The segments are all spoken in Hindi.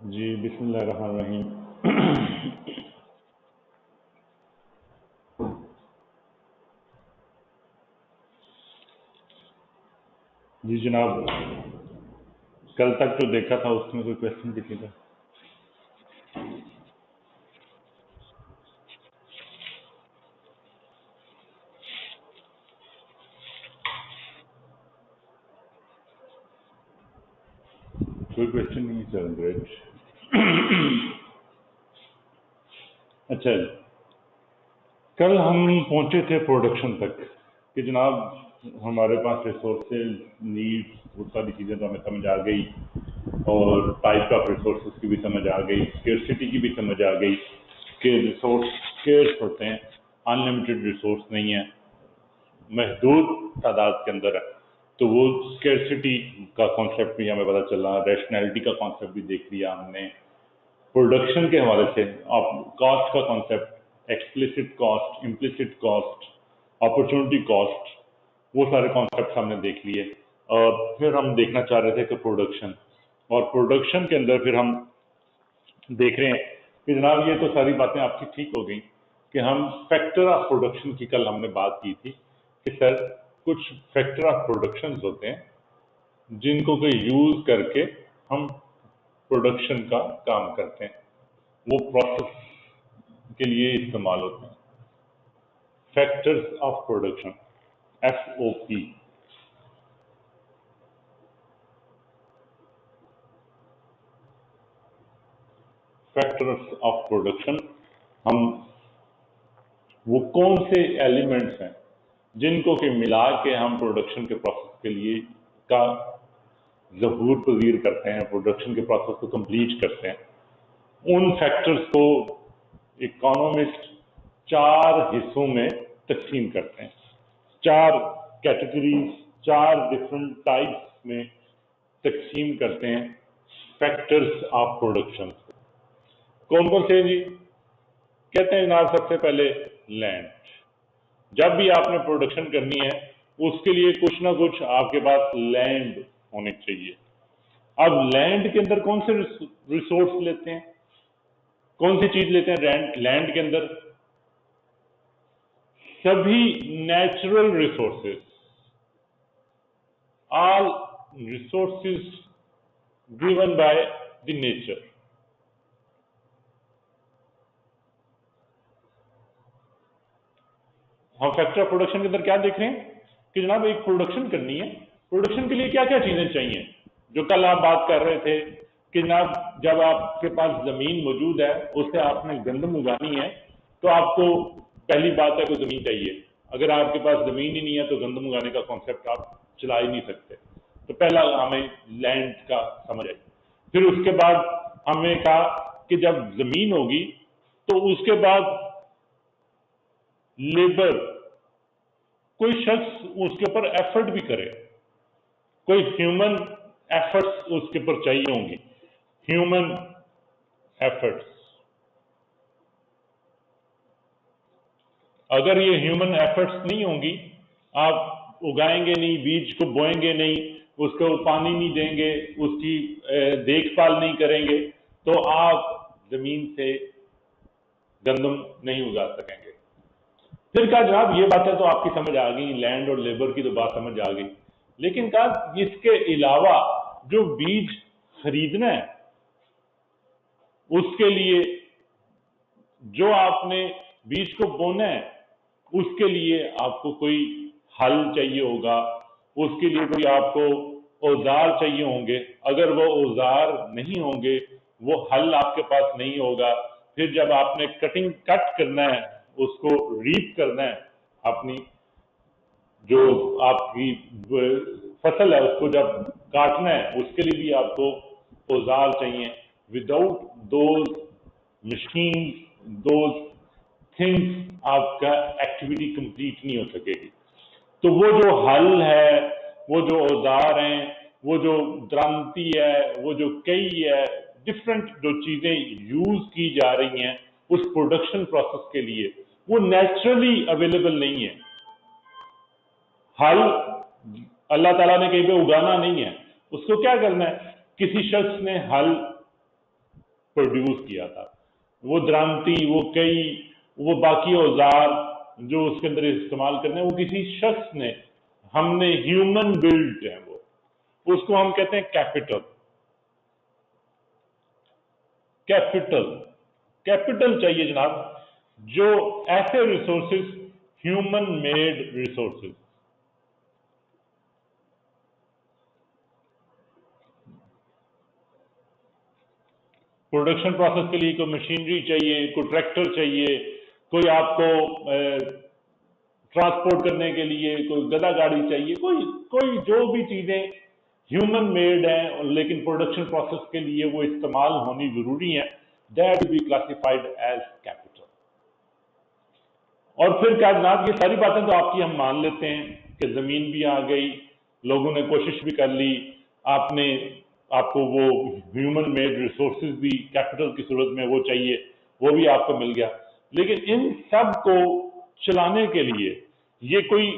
जी बिस्मिल्लाहिर्रहमानिर्रहीम। जी जनाब, कल तक जो देखा था उसमें कोई क्वेश्चन किसी का? कोई क्वेश्चन नहीं सर। ग्रेट। अच्छा जी, कल हम पहुंचे थे प्रोडक्शन तक कि जनाब हमारे पास रिसोर्सेज, नीड्स, वो सारी चीज़ें तो हमें समझ आ गई और टाइप ऑफ रिसोर्सेज की भी समझ आ गई, स्केर्सिटी की भी समझ आ गई कि रिसोर्स स्केर्स होते हैं, अनलिमिटेड रिसोर्स नहीं है, महदूद तादाद के अंदर है। तो वो स्केर्सिटी का कॉन्सेप्ट भी हमें पता चला, रैशनैलिटी का कॉन्सेप्ट भी देख लिया हमने, प्रोडक्शन के हवाले से आप कॉस्ट का concept, explicit cost, implicit cost, opportunity cost, वो सारे कॉन्सेप्ट हमने देख लिए। और फिर हम देखना चाह रहे थे कि प्रोडक्शन, और प्रोडक्शन के अंदर फिर हम देख रहे हैं कि जनाब ये तो सारी बातें आपकी ठीक हो गई कि हम फैक्टर ऑफ प्रोडक्शन की कल हमने बात की थी कि सर कुछ फैक्टर ऑफ प्रोडक्शन होते हैं जिनको कोई यूज करके हम प्रोडक्शन का काम करते हैं, वो प्रोसेस के लिए इस्तेमाल होते हैं। Factors of production, FOP। Factors of production, हम वो कौन से एलिमेंट्स हैं जिनको कि मिला के हम प्रोडक्शन के प्रोसेस के लिए का ज़हूर पजीर करते हैं, प्रोडक्शन के प्रोसेस को कंप्लीट करते हैं। उन फैक्टर्स को इकोनॉमिस्ट चार हिस्सों में तकसीम करते हैं, चार कैटेगरीज, चार डिफरेंट टाइप्स में तकसीम करते हैं फैक्टर्स ऑफ प्रोडक्शन। कौन कौन से जी? कहते हैं जनाब सबसे पहले लैंड। जब भी आपने प्रोडक्शन करनी है उसके लिए कुछ ना कुछ आपके पास लैंड होने चाहिए। अब लैंड के अंदर कौन से रिसोर्स लेते हैं, कौन सी चीज लेते हैं लैंड के अंदर? सभी natural resources, all resources given by the nature. हम फैक्टर ऑफ प्रोडक्शन के अंदर क्या देख रहे हैं कि जनाब एक प्रोडक्शन करनी है, प्रोडक्शन के लिए क्या क्या चीजें चाहिए, जो कल आप बात कर रहे थे कि जनाब जब आपके पास जमीन मौजूद है, उससे आपने गंदम उगानी है, तो आपको पहली बात है कि जमीन चाहिए। अगर आपके पास जमीन ही नहीं है तो गंदम उगाने का कॉन्सेप्ट आप चला ही नहीं सकते। तो पहला हमें लैंड का समझ आई। फिर उसके बाद हमने कहा कि जब जमीन होगी तो उसके बाद लेबर, कोई शख्स उसके ऊपर एफर्ट भी करे, कोई ह्यूमन एफर्ट्स उसके ऊपर चाहिए होंगी, ह्यूमन एफर्ट्स। अगर ये ह्यूमन एफर्ट्स नहीं होंगी, आप उगाएंगे नहीं, बीज को बोएंगे नहीं, उसको पानी नहीं देंगे, उसकी देखभाल नहीं करेंगे, तो आप जमीन से गंदम नहीं उगा सकेंगे। फिर कहा जनाब ये बातें तो आपकी समझ आ गई, लैंड और लेबर की तो बात समझ आ गई, लेकिन कहा इसके अलावा जो बीज खरीदना है उसके लिए, जो आपने बीज को बोना है उसके लिए आपको कोई हल चाहिए होगा, उसके लिए कोई आपको औजार चाहिए होंगे। अगर वो औजार नहीं होंगे, वो हल आपके पास नहीं होगा, फिर जब आपने कट करना है, उसको रीप करना है, अपनी जो आपकी फसल है उसको जब काटना है, उसके लिए भी आपको औजार चाहिए। Without those machine, those things, आपका एक्टिविटी कंप्लीट नहीं हो सकेगी। तो वो जो हल है, वो जो औजार हैं, वो जो द्रांति है, वो जो कई है, डिफरेंट जो चीजें यूज की जा रही हैं उस प्रोडक्शन प्रोसेस के लिए, वो नेचुरली अवेलेबल नहीं है। हल अल्लाह ताला ने कहीं पे उगाना नहीं है, उसको क्या करना है? किसी शख्स ने हल प्रोड्यूस किया था। वो द्रांति, वो बाकी औजार जो उसके अंदर इस्तेमाल करने हैं, वो किसी शख्स ने, हमने ह्यूमन बिल्ड है वो, उसको हम कहते हैं कैपिटल। कैपिटल कैपिटल चाहिए जनाब, जो ऐसे resources, human made resources. Production process के लिए कोई मशीनरी चाहिए, कोई ट्रैक्टर चाहिए, कोई आपको ट्रांसपोर्ट करने के लिए कोई गधा गाड़ी चाहिए, कोई जो भी चीजें ह्यूमन मेड हैं लेकिन प्रोडक्शन प्रोसेस के लिए वो इस्तेमाल होनी जरूरी है, that be classified as capital. और फिर क्या जनाब, ये सारी बातें तो आपकी हम मान लेते हैं कि जमीन भी आ गई, लोगों ने कोशिश भी कर ली, आपको वो ह्यूमन मेड रिसोर्सेज भी कैपिटल की सूरत में वो चाहिए, वो भी आपको मिल गया। लेकिन इन सब को चलाने के लिए ये कोई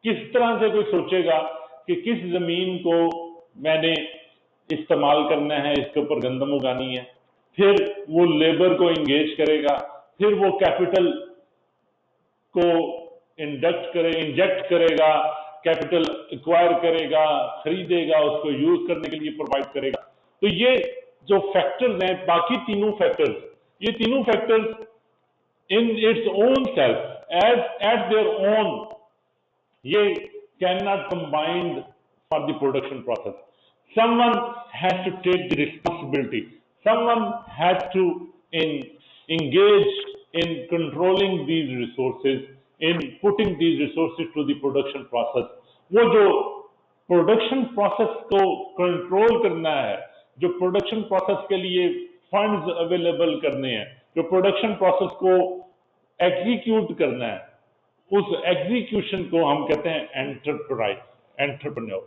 किस तरह से कोई सोचेगा कि किस जमीन को मैंने इस्तेमाल करना है, इसके ऊपर गंदम उगानी है, फिर वो लेबर को इंगेज करेगा, फिर वो कैपिटल को इंजेक्ट करेगा, कैपिटल एक्वायर करेगा, खरीदेगा, उसको यूज करने के लिए प्रोवाइड करेगा। तो ये जो फैक्टर्स हैं, बाकी तीनों फैक्टर्स, ये तीनों factors in its own self, as at their own, ye cannot combined for the production process. Someone has to take the responsibility. Someone has to engage in controlling these resources, in putting these resources to the production process. वो जो प्रोडक्शन प्रोसेस को कंट्रोल करना है, जो प्रोडक्शन प्रोसेस के लिए फंड्स अवेलेबल करने हैं, जो प्रोडक्शन प्रोसेस को एग्जीक्यूट करना है, उस एग्जीक्यूशन को हम कहते हैं एंटरप्रेन्योर।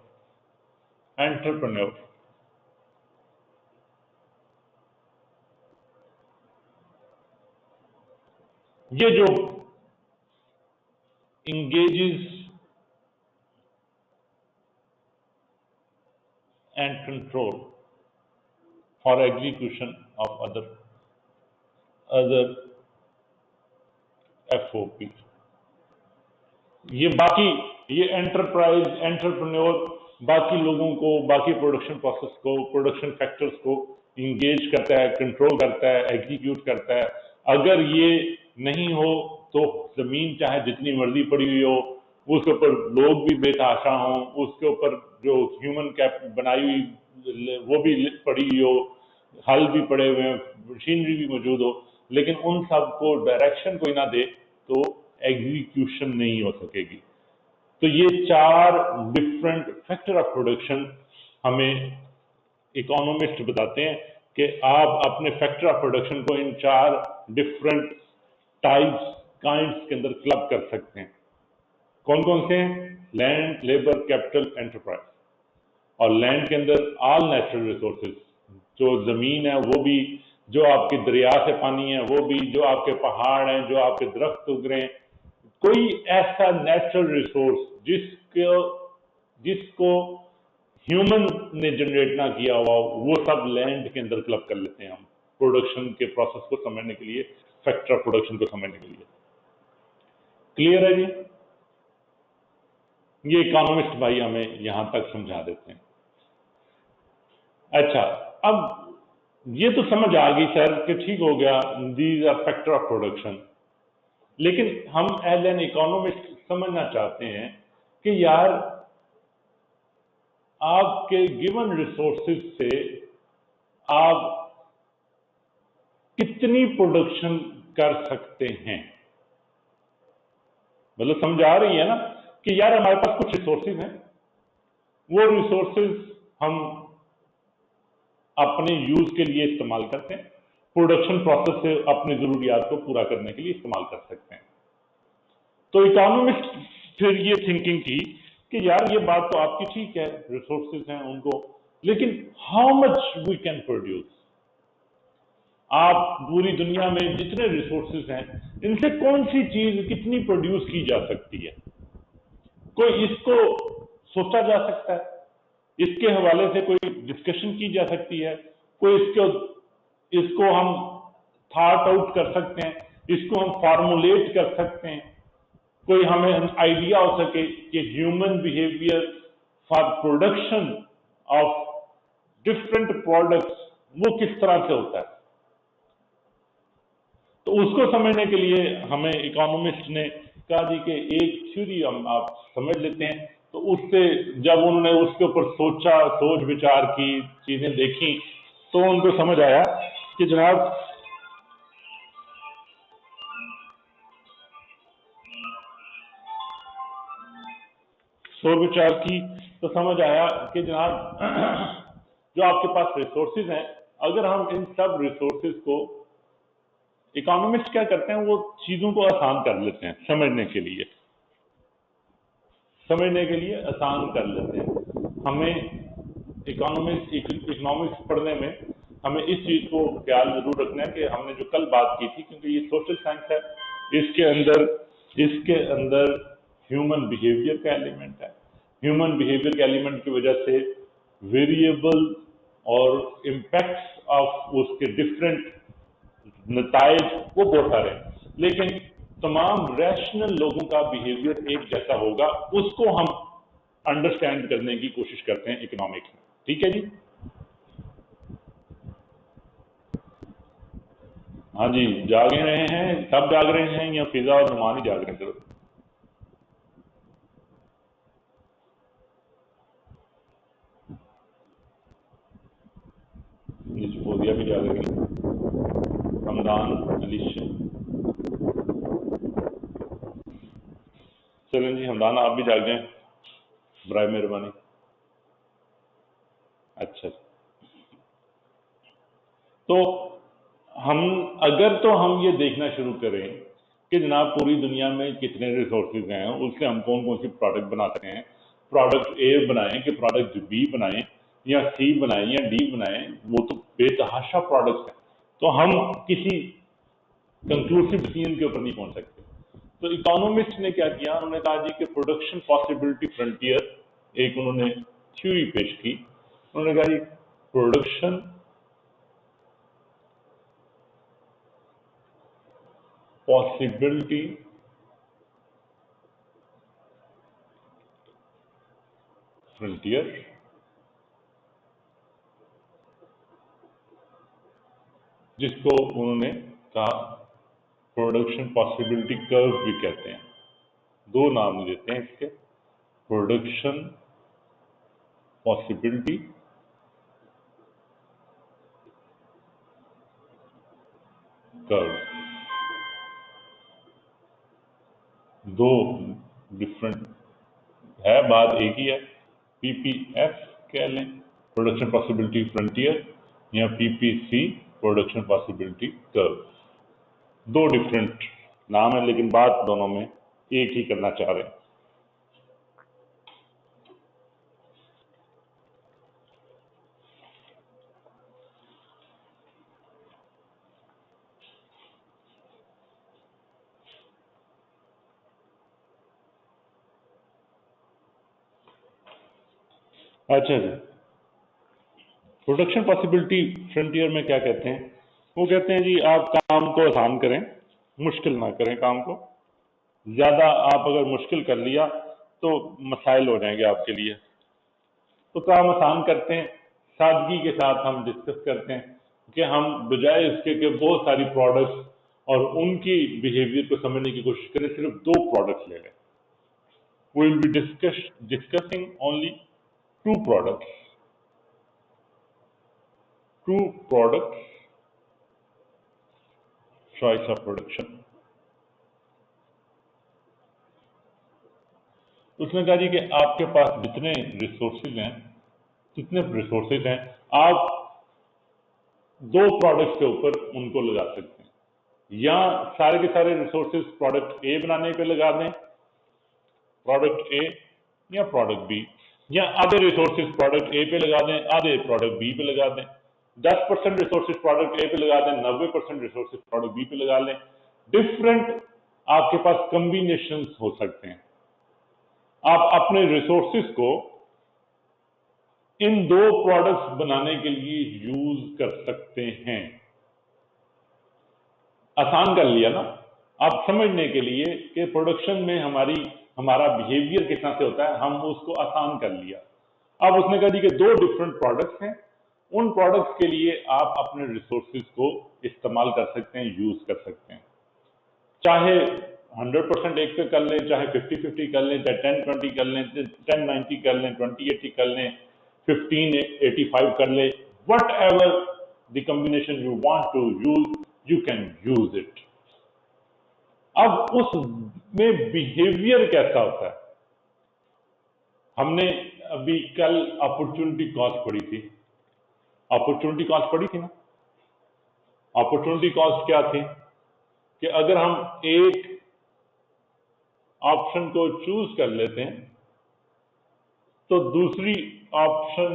ये जो engages and control for execution of other FOP, ये एंटरप्रेन्योर बाकी लोगों को, बाकी प्रोडक्शन प्रोसेस को, प्रोडक्शन फैक्टर्स को इंगेज करता है, कंट्रोल करता है, एग्जीक्यूट करता है। अगर ये नहीं हो तो जमीन चाहे जितनी मर्जी पड़ी हुई हो, उसके ऊपर लोग भी बेतहाशा हों, उसके ऊपर जो ह्यूमन कैप बनाई हुई वो भी पड़ी हुई हो, हल भी पड़े हुए हैं, मशीनरी भी मौजूद हो, लेकिन उन सब को डायरेक्शन कोई ना दे तो एग्जीक्यूशन नहीं हो सकेगी। तो ये 4 डिफरेंट फैक्टर ऑफ प्रोडक्शन हमें इकोनॉमिस्ट बताते हैं कि आप अपने फैक्टर ऑफ प्रोडक्शन को इन 4 डिफरेंट काइंड्स के अंदर क्लब कर सकते हैं। कौन कौन से हैं? Land, labour, capital, enterprise. और लैंड के अंदर ऑल नेचुरल रिसोर्सेज, जो जमीन है वो भी, जो आपके दरिया से पानी है वो भी, जो आपके पहाड़ हैं, जो आपके दरख्त उग रहे हैं, कोई ऐसा नेचुरल रिसोर्स जिसको ह्यूमन ने जनरेट ना किया हुआ, वो सब लैंड के अंदर क्लब कर लेते हैं हम, प्रोडक्शन के प्रोसेस को समझने के लिए, फैक्टर ऑफ प्रोडक्शन को समझने के लिए। क्लियर है जी? ये इकोनॉमिस्ट भाई हमें यहां तक समझा देते हैं। अच्छा, अब ये तो समझ आ गई सर कि ठीक हो गया, these are factor of production, लेकिन हम एज एन इकोनॉमिस्ट समझना चाहते हैं कि यार आपके गिवन रिसोर्सेज से आप कितनी प्रोडक्शन कर सकते हैं। मतलब समझ आ रही है ना कि यार हमारे पास कुछ रिसोर्सेज हैं, वो रिसोर्सेज हम अपने यूज के लिए इस्तेमाल करते हैं, प्रोडक्शन प्रोसेस से अपनी जरूरियात को पूरा करने के लिए इस्तेमाल कर सकते हैं। तो इकोनॉमिस्ट फिर ये थिंकिंग की कि यार ये बात तो आपकी ठीक है, रिसोर्सेज हैं उनको, लेकिन how much we can produce. आप पूरी दुनिया में जितने रिसोर्सेज हैं, इनसे कौन सी चीज कितनी प्रोड्यूस की जा सकती है, कोई इसको सोचा जा सकता है, इसके हवाले से कोई डिस्कशन की जा सकती है, कोई इसको हम थॉट आउट कर सकते हैं, इसको हम फॉर्मुलेट कर सकते हैं, कोई हमें आइडिया हो सके कि human behaviour for production of different products वो किस तरह से होता है। तो उसको समझने के लिए हमें इकोनॉमिस्ट ने कहा जी कि एक थ्योरी हम आप समझ लेते हैं। तो उससे जब उन्होंने उसके ऊपर सोचा, सोच विचार की, चीजें देखी, तो उनको समझ आया कि जनाब सोच विचार की तो समझ आया कि जनाब जो आपके पास रिसोर्सेज हैं, अगर हम इन सब रिसोर्सेज को, इकोनॉमिस्ट क्या करते हैं, वो चीजों को आसान कर लेते हैं समझने के लिए आसान कर लेते हैं। हमें इकोनॉमिक्स पढ़ने में हमें इस चीज को ख्याल जरूर रखना है कि हमने जो कल बात की थी, क्योंकि ये सोशल साइंस है, इसके अंदर ह्यूमन बिहेवियर का एलिमेंट है। ह्यूमन बिहेवियर के एलिमेंट की वजह से वेरिएबल और इम्पैक्ट्स ऑफ उसके डिफरेंट नताइज वो बहुत सारे हैं, लेकिन तमाम रैशनल लोगों का बिहेवियर एक जैसा होगा, उसको हम अंडरस्टैंड करने की कोशिश करते हैं इकोनॉमिक्स में। ठीक है जी? हाँ जी, जाग ही रहे हैं, सब जाग रहे हैं या फिजा और नुमान ही जाग रहे हैं? फोजिया भी जाग रही है, हमदान, अलीशा। चलें जी, हमदान आप भी जाग जाएं बराए मेहरबानी। अच्छा, तो हम ये देखना शुरू करें कि जनाब पूरी दुनिया में कितने रिसोर्सेज हैं, उससे हम कौन कौन सी प्रोडक्ट बना सकते हैं। प्रोडक्ट ए बनाएं कि प्रोडक्ट बी बनाएं या सी बनाएं या डी बनाएं, वो तो बेतहाशा प्रोडक्ट्स हैं। तो हम किसी कंक्लूसिव डिसीजन के ऊपर नहीं पहुंच सकते। तो इकोनॉमिस्ट ने क्या किया, उन्होंने कहा जी कि प्रोडक्शन पॉसिबिलिटी फ्रंटियर एक उन्होंने थ्योरी पेश की। उन्होंने कहा जी प्रोडक्शन पॉसिबिलिटी फ्रंटियर, जिसको उन्होंने कहा प्रोडक्शन पॉसिबिलिटी कर्व भी कहते हैं। दो नाम देते हैं इसके, प्रोडक्शन पॉसिबिलिटी कर्व, दो डिफरेंट है, बात एक ही है। पीपीएफ कह लें प्रोडक्शन पॉसिबिलिटी फ्रंटियर, या पीपीसी प्रोडक्शन पॉसिबिलिटी कर्व। दो डिफरेंट नाम है, लेकिन बात दोनों में एक ही करना चाह रहे हैं। अच्छा जी, प्रोडक्शन पॉसिबिलिटी फ्रंटियर में क्या कहते हैं, वो कहते हैं जी आप काम को आसान करें, मुश्किल ना करें काम को। ज्यादा आप अगर मुश्किल कर लिया तो मसाइल हो जाएंगे आपके लिए। तो काम आसान करते हैं, सादगी के साथ हम डिस्कस करते हैं कि हम बजाय इसके कि बहुत सारी प्रोडक्ट्स और उनकी बिहेवियर को समझने की कोशिश करें, सिर्फ दो प्रोडक्ट्स ले लें। We will be discussing only two products, choice of production. उसने कहा जी कि आपके पास जितने रिसोर्सेज हैं, आप दो प्रोडक्ट्स के ऊपर उनको लगा सकते हैं। या सारे के सारे रिसोर्सेज प्रोडक्ट ए बनाने पे लगा दें, प्रोडक्ट ए या प्रोडक्ट बी, या आधे रिसोर्सेज प्रोडक्ट ए पे लगा दें, आधे प्रोडक्ट बी पे लगा दें। 10% रिसोर्सेज प्रोडक्ट ए पे लगा दें, 90% रिसोर्सेज प्रोडक्ट बी पे लगा लें। डिफरेंट आपके पास कॉम्बिनेशंस हो सकते हैं। आप अपने रिसोर्सेज को इन दो प्रोडक्ट्स बनाने के लिए यूज कर सकते हैं। आसान कर लिया ना, आप समझने के लिए कि प्रोडक्शन में हमारा बिहेवियर किस तरह से होता है, हम उसको आसान कर लिया। अब उसने कहा जी कि दो डिफरेंट प्रोडक्ट्स हैं, उन प्रोडक्ट्स के लिए आप अपने रिसोर्सेज को इस्तेमाल कर सकते हैं, यूज कर सकते हैं। चाहे 100% एक पे कर लें, चाहे 50-50 कर लें, चाहे 10-20 कर लें, 10-90 कर लें, 20-80 कर लें, 15-85 कर लें, whatever the combination you want to use, you can use it. अब उसमें बिहेवियर कैसा होता है? हमने अभी कल अपॉर्चुनिटी कॉस्ट पढ़ी थी। अपॉर्चुनिटी कॉस्ट पढ़ी थी ना? अपॉर्चुनिटी कॉस्ट क्या थी कि अगर हम एक ऑप्शन को चूज कर लेते हैं तो दूसरी ऑप्शन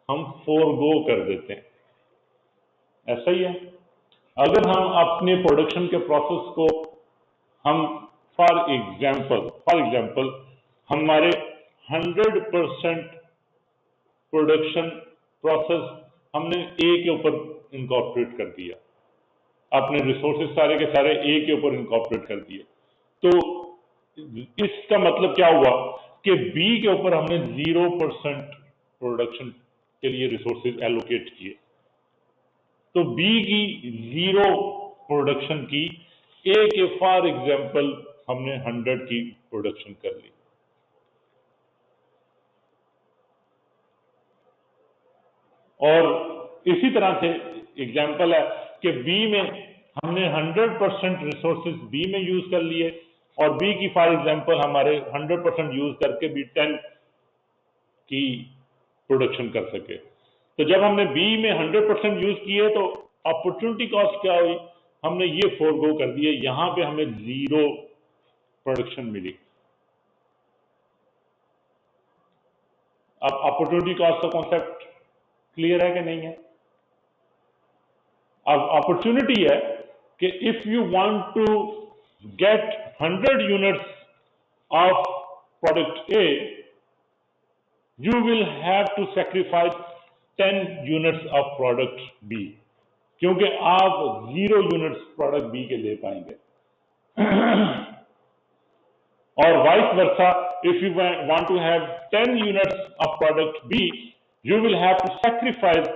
हम फोरगो कर देते हैं। ऐसा ही है, अगर हम अपने प्रोडक्शन के प्रोसेस को हम फॉर एग्जाम्पल हमारे 100% प्रोडक्शन प्रोसेस हमने ए के ऊपर इनकॉर्पोरेट कर दिया, अपने रिसोर्सेज सारे के सारे ए के ऊपर इनकॉर्पोरेट कर दिए, तो इसका मतलब क्या हुआ कि बी के ऊपर हमने 0% प्रोडक्शन के लिए रिसोर्सेज एलोकेट किए, तो बी की 0 प्रोडक्शन की, ए के फॉर एग्जाम्पल हमने 100 की प्रोडक्शन कर ली। और इसी तरह से एग्जाम्पल है कि बी में हमने 100% रिसोर्सेज बी में यूज कर लिए और बी की फॉर एग्जाम्पल हमारे 100% यूज करके भी 10 की प्रोडक्शन कर सके। तो जब हमने बी में 100% यूज किए तो अपॉर्चुनिटी कॉस्ट क्या हुई? हमने ये फोरगो कर दिए, यहां पे हमें 0 प्रोडक्शन मिली। अब अपॉर्चुनिटी कॉस्ट का कॉन्सेप्ट क्लियर है कि नहीं है? अब अपॉर्चुनिटी है कि if you want to get 100 units of product A, you will have to sacrifice 10 units of product B, क्योंकि आप 0 यूनिट्स प्रोडक्ट बी के ले पाएंगे। और vice versa, if you want to have 10 units of product B, you will have to sacrifice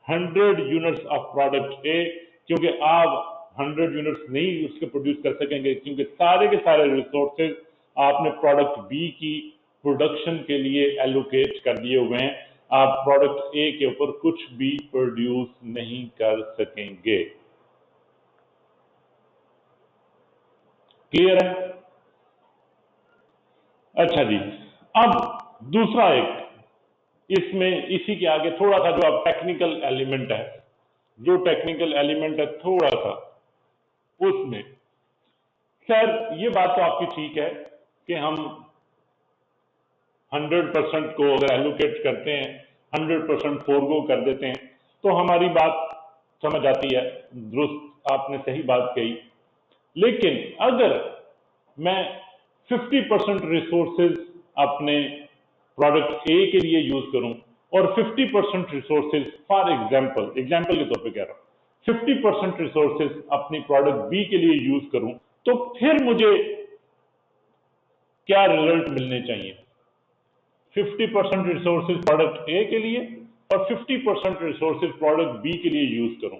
100 units of product A, क्योंकि आप 100 यूनिट्स नहीं उसके प्रोड्यूस कर सकेंगे, क्योंकि सारे के सारे रिसोर्सेज आपने प्रोडक्ट बी की प्रोडक्शन के लिए एलोकेट कर दिए हुए हैं। आप प्रोडक्ट ए के ऊपर कुछ भी प्रोड्यूस नहीं कर सकेंगे। क्लियर है? अच्छा जी, अब दूसरा एक इसमें इसी के आगे थोड़ा सा जो अब टेक्निकल एलिमेंट है, थोड़ा सा उसमें, सर ये बात तो आपकी ठीक है कि हम 100% को अगर एलोकेट करते हैं, 100% फोरगो कर देते हैं, तो हमारी बात समझ आती है, दुरुस्त आपने सही बात कही। लेकिन अगर मैं 50% रिसोर्सेज अपने प्रोडक्ट ए के लिए यूज करूं और 50% रिसोर्सेज, फॉर एग्जाम्पल के तौर पे कह रहा हूं, 50% रिसोर्सेज अपनी प्रोडक्ट बी के लिए यूज करूं, तो फिर मुझे क्या रिजल्ट मिलने चाहिए? 50% रिसोर्सेज प्रोडक्ट ए के लिए और 50% रिसोर्सेज प्रोडक्ट बी के लिए यूज करूं,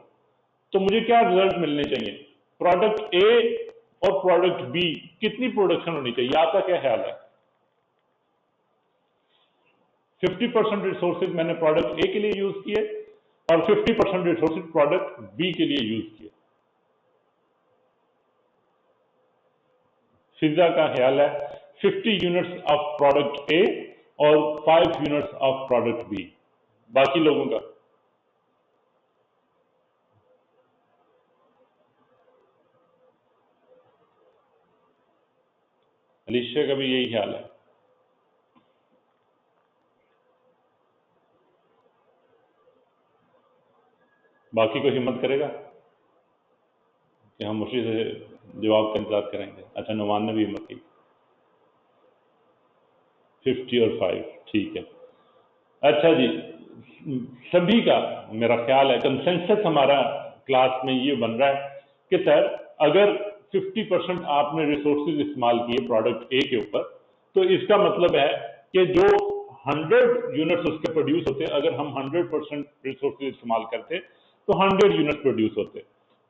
तो मुझे क्या रिजल्ट मिलने चाहिए? प्रोडक्ट ए और प्रोडक्ट बी कितनी प्रोडक्शन होनी चाहिए? आपका क्या ख्याल है? 50% रिसोर्सेज मैंने प्रोडक्ट ए के लिए यूज किए और 50% रिसोर्सेज प्रोडक्ट बी के लिए यूज किए। फिजा का ख्याल है 50 यूनिट्स ऑफ प्रोडक्ट ए और 5 यूनिट्स ऑफ प्रोडक्ट बी। बाकी लोगों का अलीशिया का भी यही ख्याल है। बाकी को हिम्मत करेगा कि हम उसी से जवाब का इंतजार करेंगे? अच्छा, नुमान ने भी हिम्मत की, 50 और 5, ठीक है। अच्छा जी, सभी का मेरा ख्याल है कंसेंसस हमारा क्लास में ये बन रहा है कि सर अगर 50% आपने रिसोर्सेज इस्तेमाल किए प्रोडक्ट ए के ऊपर, तो इसका मतलब है कि जो 100 यूनिट्स उसके प्रोड्यूस होते, अगर हम 100% रिसोर्सेज इस्तेमाल करते तो 100 यूनिट्स प्रोड्यूस होते।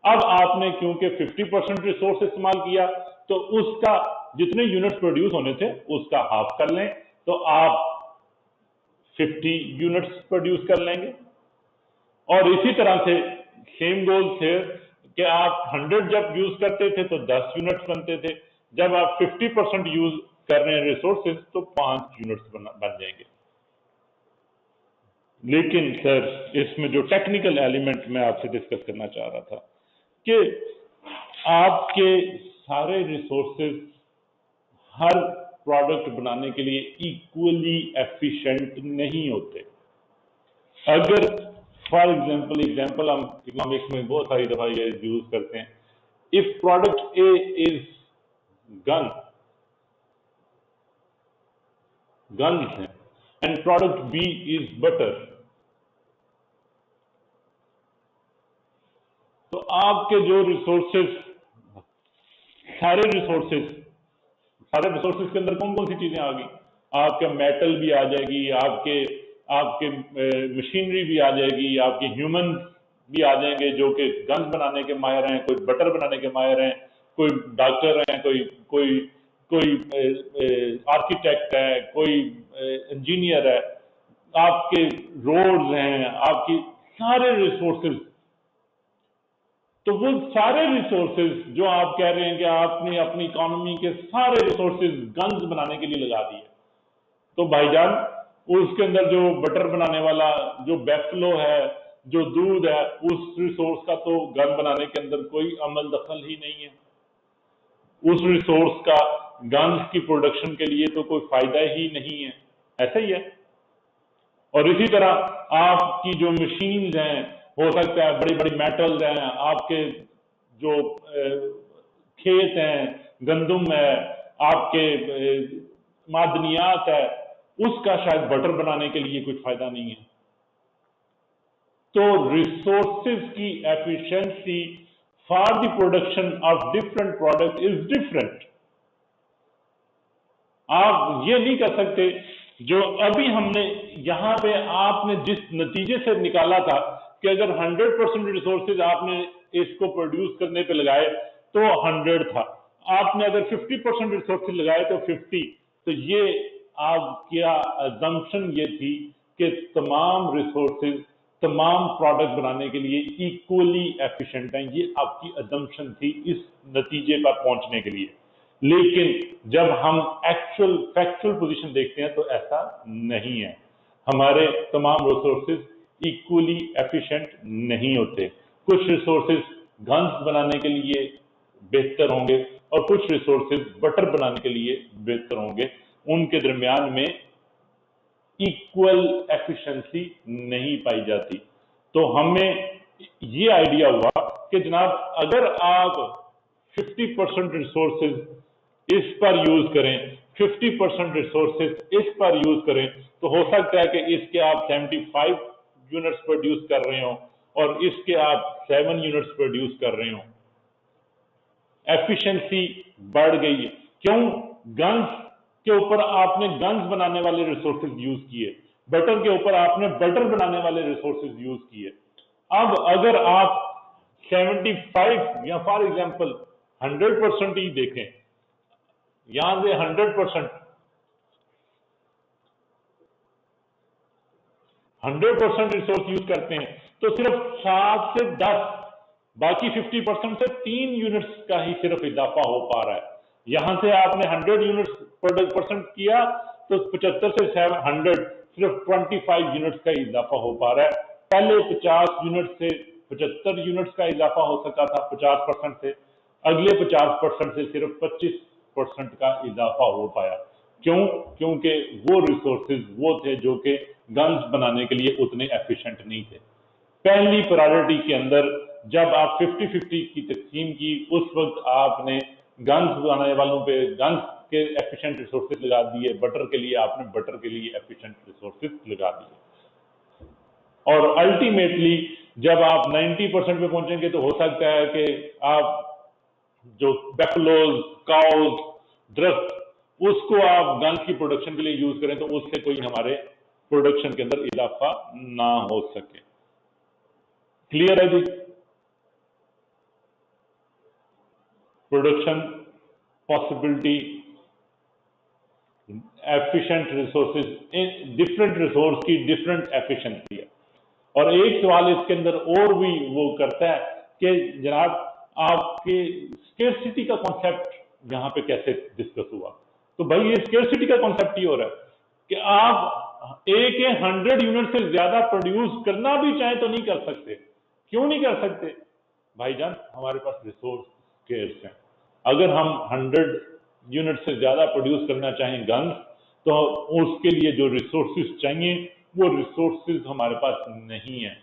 अब आपने क्योंकि 50% रिसोर्स इस्तेमाल किया तो उसका जितने यूनिट्स प्रोड्यूस होने थे उसका हाफ कर लें, तो आप 50 यूनिट्स प्रोड्यूस कर लेंगे। और इसी तरह से सेम गोल थे कि आप 100 जब यूज करते थे तो 10 यूनिट्स बनते थे, जब आप 50% यूज कर रहे हैं रिसोर्सेज तो 5 यूनिट्स बन जाएंगे। लेकिन सर इसमें जो टेक्निकल एलिमेंट मैं आपसे डिस्कस करना चाह रहा था कि आपके सारे रिसोर्सेज हर प्रोडक्ट बनाने के लिए इक्वली एफिशिएंट नहीं होते। अगर फॉर एग्जाम्पल हम इकोनॉमिक्स में बहुत सारी दफा ये यूज करते हैं, if product A is guns है and product B is butter, तो आपके जो सारे रिसोर्सेज के अंदर कौन कौन सी चीजें आ गई? आपके मेटल भी आ जाएगी, आपके मशीनरी भी आ जाएगी, आपके ह्यूमन भी आ जाएंगे जो कि गन्स बनाने के माहिर हैं, कोई बटर बनाने के माहिर हैं, कोई डॉक्टर हैं, कोई आर्किटेक्ट है, कोई इंजीनियर है, आपके रोड्स हैं, आपकी सारे रिसोर्सेज। तो वो सारे रिसोर्सेज जो आप कह रहे हैं कि आपने अपनी इकोनॉमी के सारे रिसोर्सेज गन्स बनाने के लिए लगा दिए, तो भाईजान उसके अंदर जो बटर बनाने वाला जो बैफलो है, जो दूध है, उस रिसोर्स का तो गन बनाने के अंदर कोई अमल दखल ही नहीं है। उस रिसोर्स का गन्स की प्रोडक्शन के लिए तो कोई फायदा ही नहीं है, ऐसा ही है। और इसी तरह आपकी जो मशीन्स हैं, हो सकता है बड़ी बड़ी मेटल्स हैं, आपके जो खेत हैं, गंदुम है, आपके मादनियात है, उसका शायद बटर बनाने के लिए कुछ फायदा नहीं है। तो रिसोर्सेज की efficiency for the production of different product is different. आप ये नहीं कर सकते जो अभी हमने यहां पे आपने जिस नतीजे से निकाला था कि अगर 100% रिसोर्सेज आपने इसको प्रोड्यूस करने पे लगाए तो 100 था, आपने अगर 50% रिसोर्सेज लगाए तो 50। तो ये आपकी अजम्पशन ये थी कि तमाम रिसोर्सेज तमाम प्रोडक्ट बनाने के लिए इक्वली एफिशिएंट हैं, ये आपकी अजम्पशन थी इस नतीजे पर पहुंचने के लिए। लेकिन जब हम फैक्चुअल पोजीशन देखते हैं तो ऐसा नहीं है। हमारे तमाम रिसोर्सेज इक्वली एफिशिएंट नहीं होते। कुछ रिसोर्सेज गन्स बनाने के लिए बेहतर होंगे और कुछ रिसोर्सेज बटर बनाने के लिए बेहतर होंगे, उनके दरमियान में इक्वल एफिशिएंसी नहीं पाई जाती। तो हमें ये आइडिया हुआ कि जनाब अगर आप 50% रिसोर्सेज इस पर यूज करें, 50% रिसोर्सेज इस पर यूज करें, तो हो सकता है कि इसके आप 75 यूनिट्स प्रोड्यूस कर रहे हो और इसके आप 7 यूनिट्स प्रोड्यूस कर रहे हो। एफिशिएंसी बढ़ गई है। क्यों? गन्स के ऊपर आपने गन्स बनाने वाले रिसोर्सेज यूज किए, बटर के ऊपर आपने बटर बनाने वाले रिसोर्सेज यूज किए। अब अगर आप 75 या फॉर एग्जांपल 100% ही देखें, यहां से 100% रिसोर्स यूज करते हैं तो सिर्फ 7 से 10, बाकी 50% से 3 यूनिट्स का ही सिर्फ इजाफा हो पा रहा है। यहां से आपने 100 यूनिट्स परसेंट किया तो 75 से 100 सिर्फ 25 यूनिट्स का इजाफा हो पा रहा है। पहले 50 यूनिट से 75 यूनिट्स का इजाफा हो सका था 50% से, अगले 50% से सिर्फ 25% का इजाफा हो पाया। क्यों? क्योंकि वो रिसोर्सेज वो थे जो कि गन्स बनाने के लिए उतने एफिशिएंट नहीं थे। पहली प्रायोरिटी के अंदर जब आप 50-50 की तकसीम की, उस वक्त आपने गन्स बनाने वालों पे गन्स के एफिशिएंट रिसोर्सेज लगा दिए, बटर के लिए आपने बटर के लिए एफिशिएंट रिसोर्सेज लगा दिए। और अल्टीमेटली जब आप 90% पे पहुंचेंगे तो हो सकता है कि आप जो बैफलोज, काउज, ड्रफ्ट, उसको आप गन्स की प्रोडक्शन के लिए यूज करें तो उससे कोई हमारे प्रोडक्शन के अंदर इजाफा ना हो सके। क्लियर है जी? Production possibility, efficient resources, different resource की डिफरेंट एफिशिएंसी है। और एक सवाल इसके अंदर और भी वो करता है कि जनाब आपके स्केर्सिटी का कॉन्सेप्ट यहाँ पे कैसे डिस्कस हुआ? तो भाई ये स्केर्सिटी का कॉन्सेप्ट ही हो रहा है कि आप एक 100 यूनिट से ज्यादा प्रोड्यूस करना भी चाहें तो नहीं कर सकते। क्यों नहीं कर सकते? भाईजान हमारे पास रिसोर्स स्केर्स हैं। अगर हम 100 यूनिट से ज्यादा प्रोड्यूस करना चाहें गन्स, तो उसके लिए जो रिसोर्सेज चाहिए वो रिसोर्सेज हमारे पास नहीं है।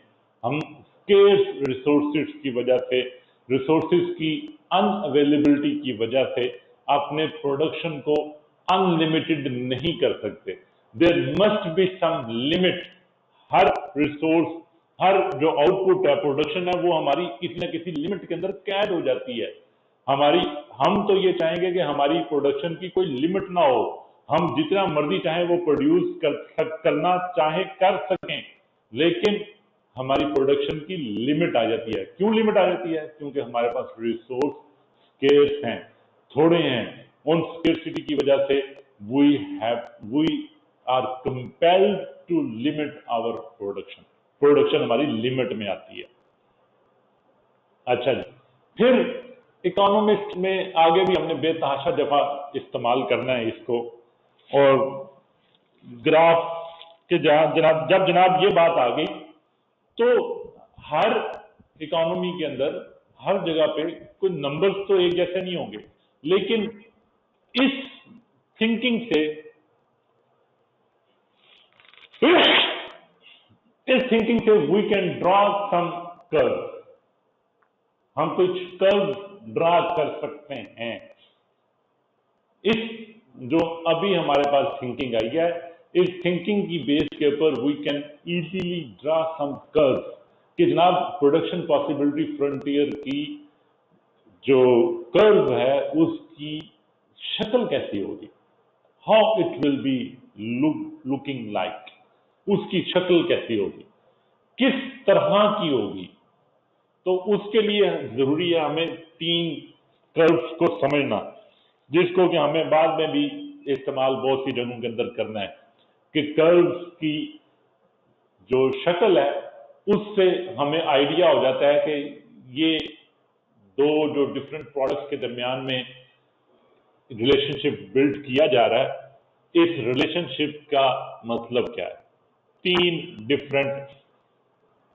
हम स्केर्स रिसोर्सेज की वजह से, रिसोर्सेज की अनअवेलेबिलिटी की वजह से अपने प्रोडक्शन को अनलिमिटेड नहीं कर सकते। There must be some limit. हर रिसोर्स, हर जो आउटपुट है, प्रोडक्शन है, वो हमारी किसी न किसी लिमिट के अंदर कैद हो जाती है। हम तो ये चाहेंगे कि हमारी प्रोडक्शन की कोई लिमिट ना हो, हम जितना मर्जी चाहे वो प्रोड्यूस करना चाहे कर सकें, लेकिन हमारी प्रोडक्शन की लिमिट आ जाती है। क्यों लिमिट आ जाती है? क्योंकि हमारे पास रिसोर्स स्केर्स हैं, थोड़े हैं। उन स्केर्सिटी की वजह से we are compelled to limit our production हमारी लिमिट में आती है। अच्छा जी, फिर इकोनॉमिस्ट में आगे भी हमने बेतहाशा दफा इस्तेमाल करना है इसको, और ग्राफ के जनाब ये बात आ गई तो हर इकोनॉमी के अंदर हर जगह पे कोई नंबर्स तो एक जैसे नहीं होंगे, लेकिन इस थिंकिंग से we can draw some curve. हम कुछ कर्व ड्रा कर सकते हैं। इस जो अभी हमारे पास थिंकिंग आई है, इस थिंकिंग की बेस के ऊपर we can easily draw some curve कि जनाब प्रोडक्शन पॉसिबिलिटी फ्रंटियर की जो कर्व है उसकी शक्ल कैसी होगी, how it will be looking like, उसकी शक्ल कैसी होगी, किस तरह की होगी। तो उसके लिए जरूरी है हमें 3 कर्व्स को समझना, जिसको कि हमें बाद में भी इस्तेमाल बहुत सी जगहों के अंदर करना है कि कर्व्स की जो शक्ल है उससे हमें आइडिया हो जाता है कि ये दो जो डिफरेंट प्रोडक्ट्स के दरमियान में रिलेशनशिप बिल्ड किया जा रहा है, इस रिलेशनशिप का मतलब क्या है। 3 different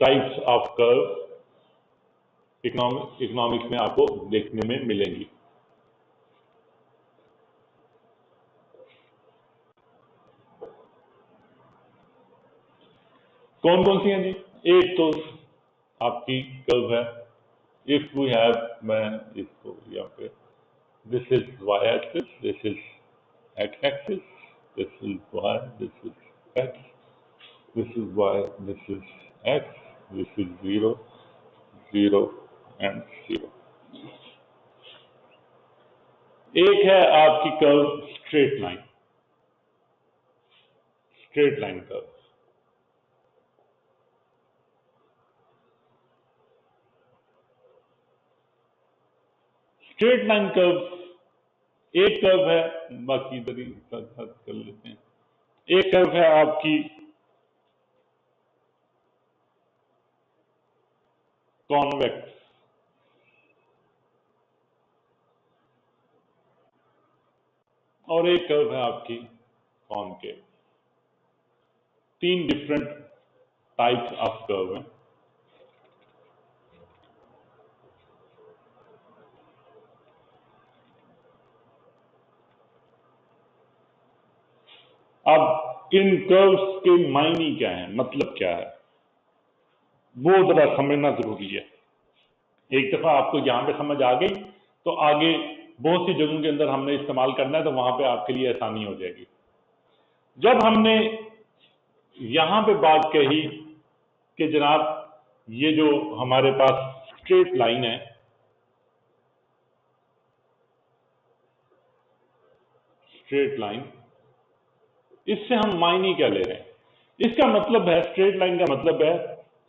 types of curve economics में आपको देखने में मिलेंगी। कौन कौन सी हैं जी? एक तो आपकी कर्व है, इफ वी हैव, मैं इसको यहाँ पे, this is Y axis, this is X axis, this is Y, this is X, this is Y, this is X, this is 0 0 and 0। एक है आपकी curve straight line curve. Straight line curve एक कर्व है, बाकी इधर ही साथ कर लेते हैं। एक कर्व है आपकी कॉन्वेक्स, और एक कर्व है आपकी concave. 3 different types of curve हैं। अब इन कर्व्स के मायने क्या है, मतलब क्या है, वो जरा समझना जरूरी है। एक दफा आपको यहां पे समझ आ गई तो आगे बहुत सी जगहों के अंदर हमने इस्तेमाल करना है, तो वहां पे आपके लिए आसानी हो जाएगी। जब हमने यहां पे बात कही कि जनाब ये जो हमारे पास स्ट्रेट लाइन है, स्ट्रेट लाइन, इससे हम मायने क्या ले रहे हैं? इसका मतलब है, स्ट्रेट लाइन का मतलब है,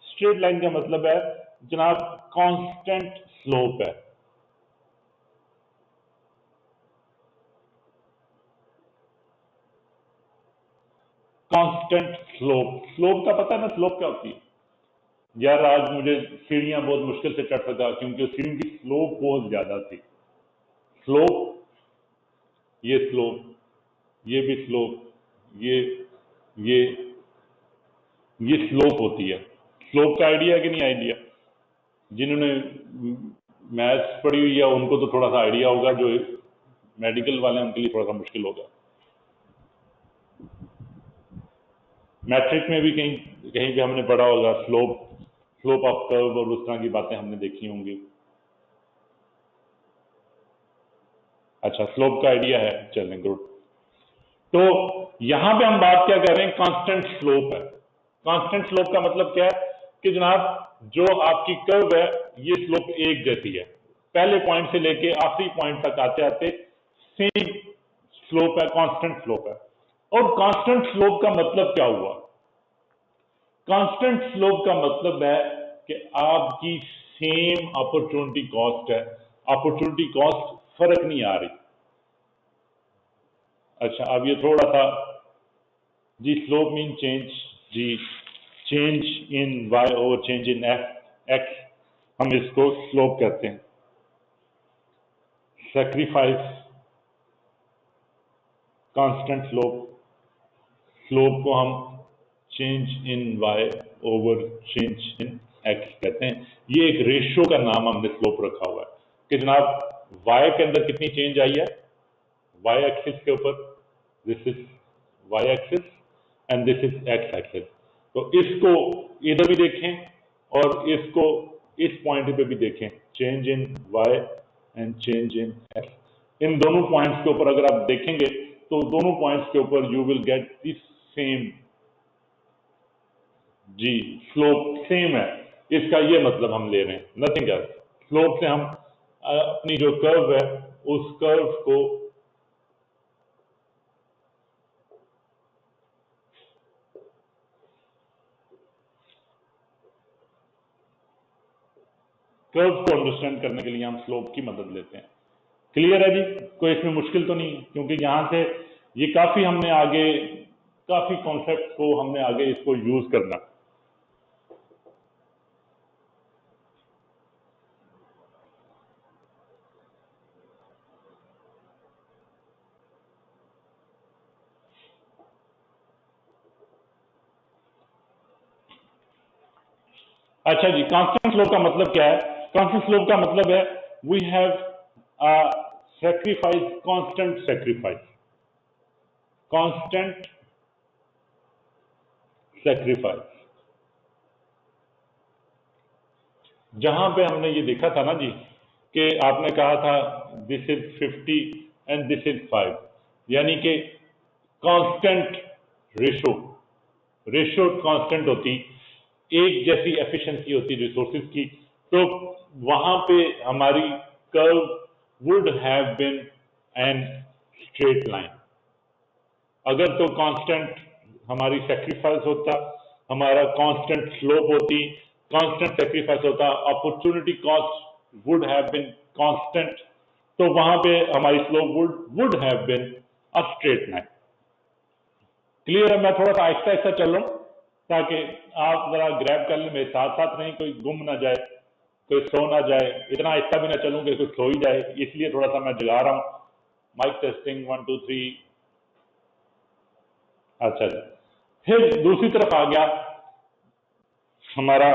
स्ट्रेट लाइन का मतलब है जनाब कांस्टेंट स्लोप है। कांस्टेंट स्लोप, स्लोप का पता है ना, स्लोप क्या होती है यार? आज मुझे सीढ़ियां बहुत मुश्किल से चढ़ सका क्योंकि सीढ़ी की स्लोप बहुत ज्यादा थी। स्लोप, ये स्लोप, ये भी स्लोप, ये ये स्लोप होती है। स्लोप का आइडिया है कि नहीं आइडिया? जिन्होंने मैथ्स पढ़ी हुई है उनको तो थोड़ा सा आइडिया होगा, जो मेडिकल वाले हैं उनके लिए थोड़ा सा मुश्किल होगा। मैट्रिक में भी कहीं कहीं भी हमने पढ़ा होगा स्लोप, स्लोप ऑफ कर्व और उस तरह की बातें हमने देखी होंगी। अच्छा, स्लोप का आइडिया है, चलें गुड। तो यहां पे हम बात क्या कर रहे हैं? कांस्टेंट स्लोप है। कांस्टेंट स्लोप का मतलब क्या है कि जनाब जो आपकी कर्व है ये स्लोप एक जैसी है, पहले पॉइंट से लेके आखिरी पॉइंट तक आते आते सेम स्लोप है, कांस्टेंट स्लोप है। और कांस्टेंट स्लोप का मतलब क्या हुआ? कांस्टेंट स्लोप का मतलब है कि आपकी सेम अपॉर्चुनिटी कॉस्ट है, अपॉर्चुनिटी कॉस्ट फर्क नहीं आ रही। अच्छा, अब ये थोड़ा सा जी, स्लोप मीन चेंज, जी change in Y over change in X, हम इसको स्लोप कहते हैं। सैक्रिफाइस, कांस्टेंट स्लोप, स्लोप को हम change in Y over change in X कहते हैं। ये एक रेशियो का नाम हमने स्लोप रखा हुआ है कि जनाब वाई के अंदर कितनी चेंज आई है, वाई एक्सिस के ऊपर, this is Y axis and this is X axis. तो इसको इधर भी देखें और इसको इस पॉइंट पे भी देखें, change in Y and change in X. इन दोनों पॉइंट्स के ऊपर अगर आप देखेंगे तो दोनों पॉइंट्स के ऊपर you will get the same, जी स्लोप सेम है। इसका ये मतलब हम ले रहे हैं, नथिंग एल्स। स्लोप से हम अपनी जो कर्व है उस कर्व को अंडरस्टैंड करने के लिए हम स्लोप की मदद लेते हैं। क्लियर है जी? कोई इसमें मुश्किल तो नहीं है, क्योंकि यहां से ये काफी हमने आगे, काफी कॉन्सेप्ट को हमने आगे इसको यूज करना। अच्छा जी, कांस्टेंट स्लोप का मतलब क्या है? कांस्टेंट स्लोप का मतलब है we have sacrifice, constant sacrifice, constant sacrifice. जहां पे हमने ये देखा था ना जी कि आपने कहा था this is 50 and this is 5, यानी कि कांस्टेंट रेशो, रेशो कांस्टेंट होती, एक जैसी एफिशिएंसी होती रिसोर्सेज की, तो वहां पे हमारी curve would have been an straight line. अगर तो कांस्टेंट हमारी सेक्रीफाइस होता, हमारा कांस्टेंट स्लोप होती, कांस्टेंट सेक्रीफाइस होता, opportunity cost would have been constant, तो वहां पे हमारी slope would have been a straight line. Clear है? मैं थोड़ा सा आहिस्ता आहिस्ता चल रहा हूं ताकि आप जरा ग्रैब कर लें, मेरे साथ साथ नहीं, कोई गुम ना जाए, कोई सो ना जाए। इतना आहिस्ता भी ना चलूं कि कोई सो ही जाए, इसलिए थोड़ा सा मैं जगा रहा हूं। Mike testing 1 2 3। अच्छा जी, फिर दूसरी तरफ आ गया हमारा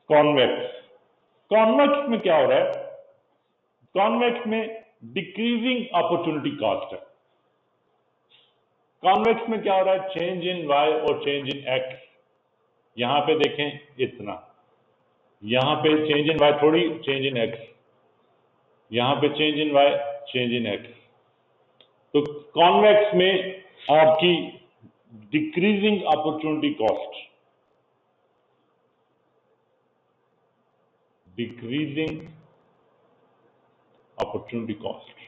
कॉन्वेक्स। कॉन्वेक्स में क्या हो रहा है? कॉन्वेक्स में डिक्रीजिंग अपॉर्चुनिटी कॉस्ट है। कॉन्वेक्स में क्या हो रहा है? चेंज इन वाई और चेंज इन एक्स। यहां पे देखें इतना, यहां पे चेंज इन वाई थोड़ी, चेंज इन एक्स, यहां पे change in Y, change in X. तो कॉन्वेक्स में आपकी decreasing opportunity cost, decreasing opportunity cost.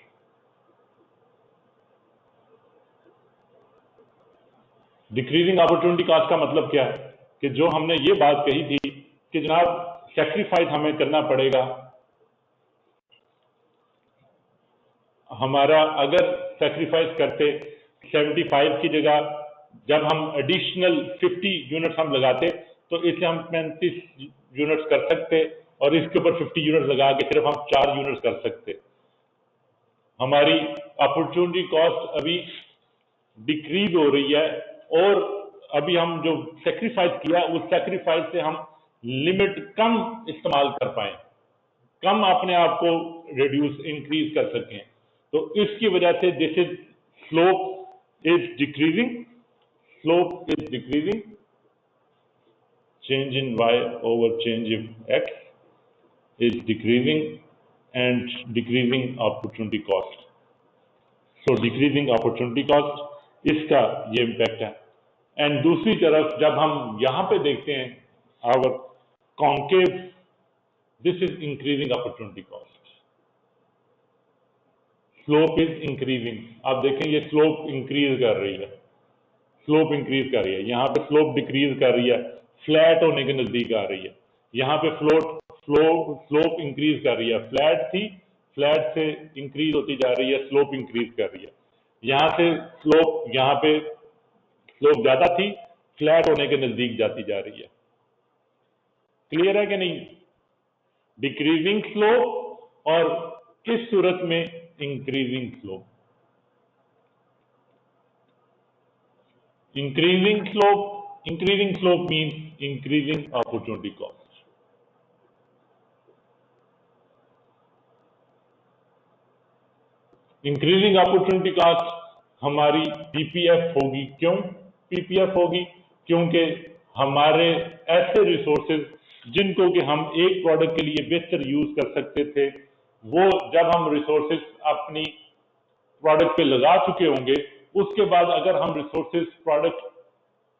Decreasing opportunity cost का मतलब क्या है कि जो हमने ये बात कही थी कि जनाब सैक्रिफाइस हमें करना पड़ेगा, हमारा अगर सैक्रिफाइस करते 75 की जगह जब हम एडिशनल 50 यूनिट्स हम लगाते तो इससे हम 35 यूनिट्स कर सकते और इसके ऊपर 50 यूनिट्स लगा के सिर्फ हम 4 यूनिट्स कर सकते। हमारी अपॉर्चुनिटी कॉस्ट अभी डिक्रीज हो रही है और अभी हम जो सैक्रिफाइस किया उस सैक्रिफाइस से हम लिमिट कम इस्तेमाल कर पाए, कम अपने आप को रिड्यूस इंक्रीज कर सकें। तो इसकी वजह से this is slope is decreasing, slope is decreasing, change in y over change in x is decreasing and decreasing opportunity cost. So decreasing opportunity cost इसका ये इम्पैक्ट है। एंड दूसरी तरफ जब हम यहां पे देखते हैं our concave, this is increasing opportunity cost. Slope is increasing, आप देखें ये स्लोप इंक्रीज कर रही है, स्लोप इंक्रीज कर रही है, यहाँ पे स्लोप डिक्रीज कर रही है, फ्लैट होने के नजदीक आ रही है। यहाँ पे स्लोप इंक्रीज कर रही है, फ्लैट थी, फ्लैट से इंक्रीज होती जा रही है, स्लोप इंक्रीज कर रही है। यहाँ से स्लोप, यहाँ पे स्लोप ज्यादा थी, फ्लैट होने के नजदीक जाती जा रही है। क्लियर है कि नहीं? डिक्रीजिंग स्लोप और किस सूरत में increasing slope. Increasing slope means increasing opportunity cost. Increasing opportunity cost हमारी PPF होगी। क्यों PPF होगी? क्योंकि हमारे ऐसे रिसोर्सेज जिनको कि हम एक प्रोडक्ट के लिए बेहतर यूज कर सकते थे, वो जब हम रिसोर्सेज अपनी प्रोडक्ट पे लगा चुके होंगे, उसके बाद अगर हम रिसोर्सेज प्रोडक्ट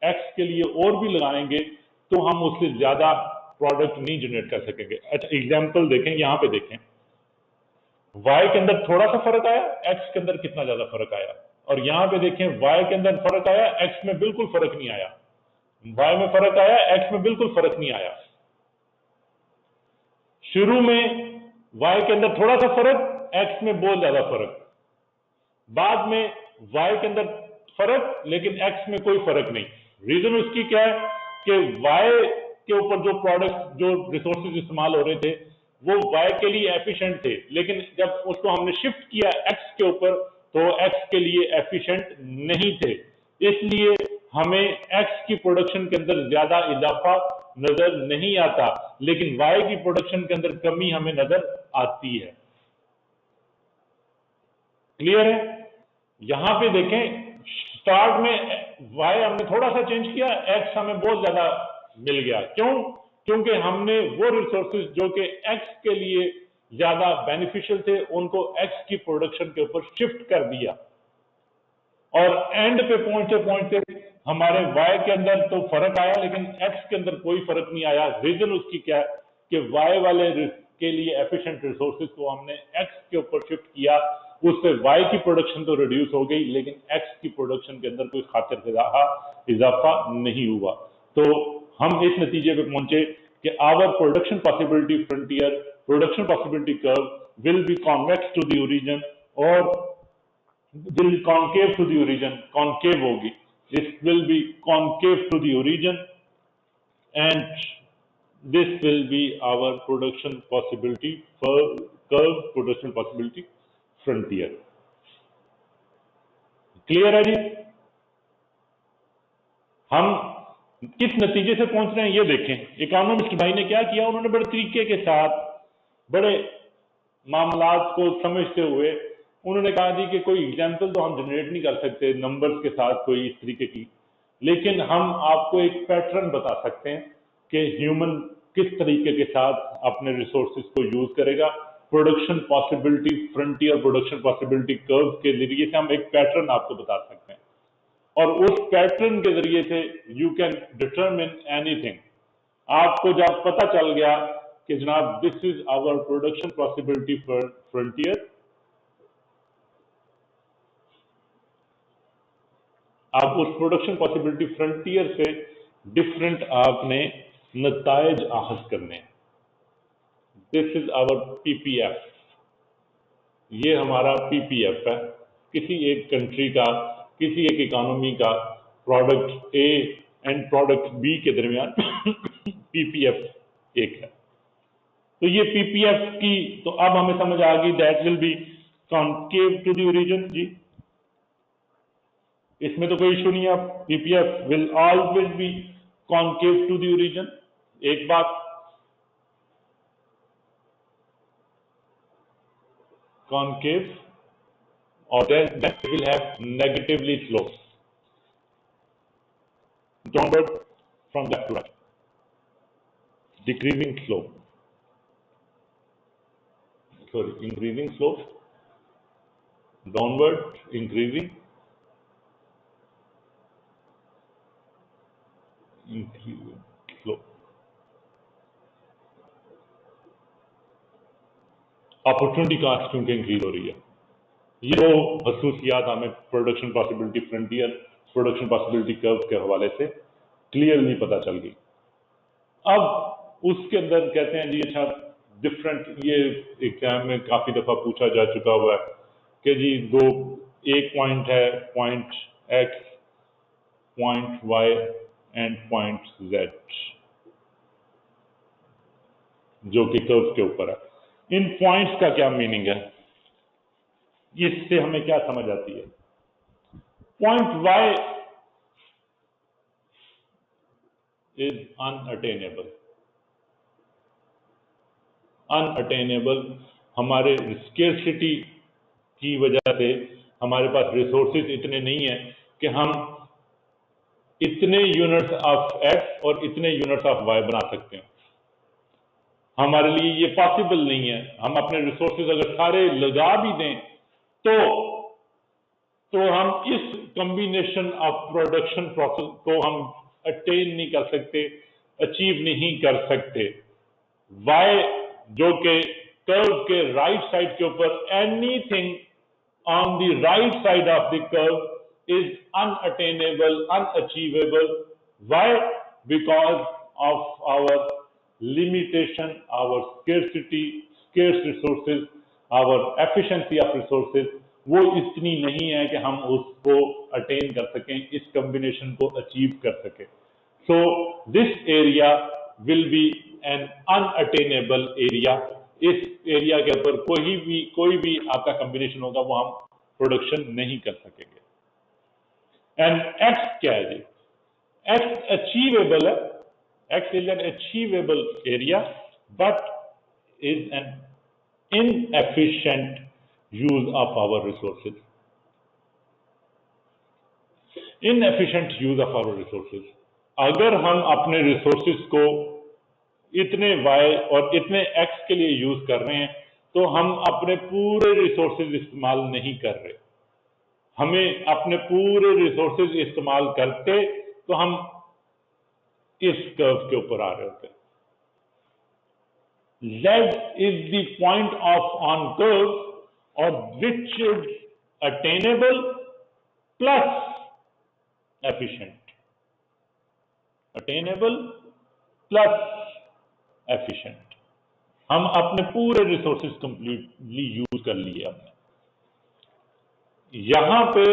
एक्स के लिए और भी लगाएंगे तो हम उससे ज्यादा प्रोडक्ट नहीं जनरेट कर सकेंगे। अच्छा एग्जांपल देखें, यहाँ पे देखें, वाई के अंदर थोड़ा सा फर्क आया, एक्स के अंदर कितना ज्यादा फर्क आया, और यहाँ पे देखें वाई के अंदर फर्क आया, एक्स में बिल्कुल फर्क नहीं आया, वाई में फर्क आया, एक्स में बिल्कुल फर्क नहीं आया। शुरू में वाई के अंदर थोड़ा सा फर्क, एक्स में बहुत ज्यादा फर्क, बाद में वाई के अंदर फर्क लेकिन एक्स में कोई फर्क नहीं। रीजन उसकी क्या है कि वाई के ऊपर जो प्रोडक्ट, जो रिसोर्सेज इस्तेमाल हो रहे थे वो वाई के लिए एफिशिएंट थे, लेकिन जब उसको हमने शिफ्ट किया एक्स के ऊपर तो एक्स के लिए एफिशिएंट नहीं थे, इसलिए हमें एक्स की प्रोडक्शन के अंदर ज्यादा इजाफा नजर नहीं आता, लेकिन वाई की प्रोडक्शन के अंदर कमी हमें नजर आती है। क्लियर है? यहां पे देखें, स्टार्ट में वाई हमने थोड़ा सा चेंज किया, एक्स हमें बहुत ज्यादा मिल गया। क्यों? क्योंकि हमने वो रिसोर्सेज जो कि एक्स के लिए ज्यादा बेनिफिशियल थे उनको एक्स की प्रोडक्शन के ऊपर शिफ्ट कर दिया, और एंड पे पहुंचते पहुंचते हमारे वाई के अंदर तो फर्क आया लेकिन एक्स के अंदर कोई फर्क नहीं आया। रीजन उसकी क्या है कि वाई वाले के लिए एफिशिएंट रिसोर्सेज को हमने एक्स के ऊपर शिफ्ट किया, उससे वाई की प्रोडक्शन तो रिड्यूस हो गई लेकिन एक्स की प्रोडक्शन के अंदर कोई खातिर इजाफा नहीं हुआ। तो हम इस नतीजे पे पहुंचे कि our production possibility frontier, production possibility curve will be convex to the origin और will concave to the origin, concave होगी, this will be concave to the origin and this will be our production possibility curve, production possibility frontier. Clear है जी? हम किस नतीजे से पहुंच रहे हैं ये देखें। इकोनॉमिस्ट भाई ने क्या किया, उन्होंने बड़े तरीके के साथ, बड़े मामलात को समझते हुए उन्होंने कहा जी कि कोई एग्जाम्पल तो हम जनरेट नहीं कर सकते नंबर्स के साथ कोई इस तरीके की, लेकिन हम आपको एक पैटर्न बता सकते हैं कि ह्यूमन किस तरीके के साथ अपने रिसोर्सेज को यूज करेगा। Production possibility frontier, production possibility curve के जरिए से हम एक पैटर्न आपको बता सकते हैं, और उस पैटर्न के जरिए से यू कैन डिटरमिन एनीथिंग। आपको जब पता चल गया कि जनाब this is our production possibility frontier. आप उस प्रोडक्शन पॉसिबिलिटी फ्रंटियर से डिफरेंट आपने नतायज आहज करने हैं। दिस इज आवर पीपीएफ, ये हमारा पीपीएफ है। किसी एक कंट्री का, किसी एक इकोनॉमी का product A and product B के दरमियान पीपीएफ एक है। तो ये पीपीएफ की, तो अब हमें समझ आ गई that will be concave to the origin. जी इसमें तो कोई इशू नहीं है, PPF will always be concave to the origin. एक बात, concave, or then that will have negatively slope downward from left to right, decreasing slope, sorry, increasing slope, downward, increasing slope, opportunity cost क्योंकि इंक्रीज हो रही है। ये दो खसूसियात हमें production possibility frontier, production possibility curve के हवाले से क्लियरली पता चल गई। अब उसके अंदर कहते हैं जी अच्छा डिफरेंट, ये एग्जाम में काफी दफा पूछा जा चुका हुआ है कि जी दो, एक पॉइंट है point X, point Y and point Z, जो कि कर्व के ऊपर है। इन पॉइंट्स का क्या मीनिंग है, इससे हमें क्या समझ आती है? Point Y is unattainable. Unattainable हमारे स्केर्सिटी की वजह से हमारे पास रिसोर्सेज इतने नहीं है कि हम इतने यूनिट्स ऑफ एक्स और इतने यूनिट्स ऑफ वाई बना सकते हैं। हमारे लिए ये पॉसिबल नहीं है। हम अपने रिसोर्सेज अगर सारे लगा भी दें तो हम इस कॉम्बिनेशन ऑफ प्रोडक्शन प्रोसेस को हम अटेन नहीं कर सकते, अचीव नहीं कर सकते। वाई जो कि कर्व के राइट साइड के ऊपर, anything on the right side of the curve is unattainable, unachievable. Why? Because of our limitation, our scarcity, scarce resources, our efficiency of resources, वो इतनी नहीं है कि हम उसको अटेन कर सकें, इस कॉम्बिनेशन को अचीव कर सकें। So this area will be an unattainable area. इस एरिया के ऊपर कोई भी आपका कॉम्बिनेशन होगा वो हम प्रोडक्शन नहीं कर सकेंगे। एंड एक्स क्या है जी? एक्स अचीवेबल है। X is an achievable area, but is an inefficient use of our resources. Inefficient use of our resources. अगर हम अपने रिसोर्सेज को इतने Y और इतने X के लिए यूज कर रहे हैं तो हम अपने पूरे रिसोर्सेज इस्तेमाल नहीं कर रहे। हमें अपने पूरे रिसोर्सेज इस्तेमाल करते तो हम इस कर्व के ऊपर आ रहे होते। Z is the point on curve or which is attainable plus efficient. Attainable plus efficient. हम अपने पूरे रिसोर्सेज कंप्लीटली यूज कर लिए हमने। यहां पे